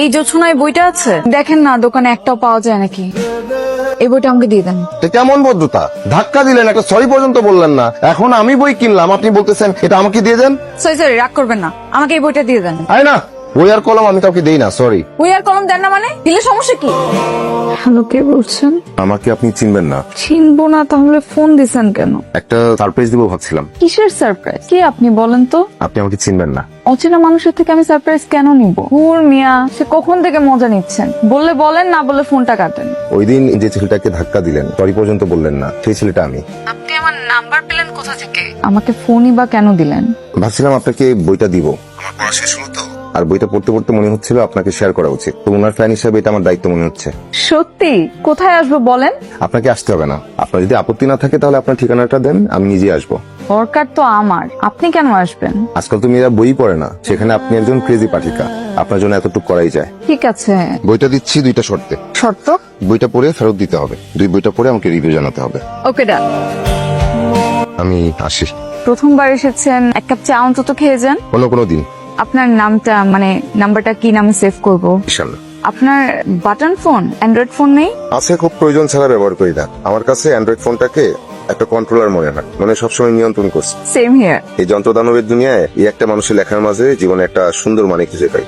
এই জোছনায় বইটা আছে, দেখেন না দোকানে একটাও পাওয়া যায় নাকি। এই বইটা আমাকে দিয়ে দেন। এটা কেমন ভদ্রতা? ধাক্কা দিলেন, একটা সরি পর্যন্ত বললেন না। এখন আমি বই কিনলাম, আপনি বলতেছেন এটা আমাকে দিয়ে দেন। সরি রাগ করবেন না, আমাকে এই বইটা দিয়ে দেন। আয় না, বই আর কলম আমি কাউকে দেই না, সরি। বই আর কলম দেন না মানে? দিলে সমস্যা কি? হ্যালো, কে বলছেন? আমাকে আপনি চিনবেন না। চিনবো না তাহলে ফোন দিছেন কেন? একটা সারপ্রাইজ দিব ভাবছিলাম। কিসের সারপ্রাইজ? কে আপনি বলেন তো? আপনি আমাকে চিনবেন না। অচেনা মানুষের থেকে আমি সারপ্রাইজ কেন নিব? হুর মিয়া, সে কখন থেকে মজা নিচ্ছেন? বললে বলেন, না বলে ফোনটা কাটেন। ওই দিন যে ছেলেটাকে ধাক্কা দিলেন, সরি পর্যন্ত বললেন না, সেই ছেলেটা আমি। আপনি আমার নাম্বার পেলেন কোথা থেকে? আমাকে ফোনই বা কেন দিলেন? ভাবছিলাম আপনাকে বইটা দিব। আমার পড়া শেষ হলো তো, আর বইটা পড়তে পড়তে মনে হচ্ছিল আপনাকে শেয়ার করা উচিত। তো ওনার ফ্যান হিসেবে এটা আমার দায়িত্ব মনে হচ্ছে। সত্যি? কোথায় আসবো বলেন? আপনাকে আসতে হবে না। আপনার যদি আপত্তি না থাকে তাহলে আপনার ঠিকানাটা দেন, আমি নিজে আসবো। দরকার তো আমার, আপনি কেন আসবেন? আজকাল তো মেয়েরা বই পড়ে না, সেখানে আপনি একজন ক্রেজি পাঠিকা, আপনার জন্য এতটুকু করাই যায়। ঠিক আছে। বইটা দিচ্ছি 2টা শর্তে। শর্ত? বইটা পড়ে ফেরত দিতে হবে, 2 বইটা পড়ে আমাকে রিভিউ জানাতে হবে। ওকে ডান। আমি আসি। প্রথমবার এসেছেন, এক কাপ চা অন্তত খেয়ে যান। কোনো দিন। আপনার নামটা মানে নাম্বারটা কি নামে সেভ করব? ইনশাল্লাহ। আপনার বাটন ফোন, অ্যান্ড্রয়েড ফোন নেই? আছে, খুব প্রয়োজন ছাড়া ব্যবহার করি না। আমার কাছে অ্যান্ড্রয়েড ফোনটাকে একটা কন্ট্রোলার মনে হয়, মানে সবসময় নিয়ন্ত্রণ করছে। Same here. এই যন্ত্রদানবের দুনিয়ায় এই একটা মানুষের লেখার মাঝে জীবনে একটা সুন্দর মানে খুঁজে পাই।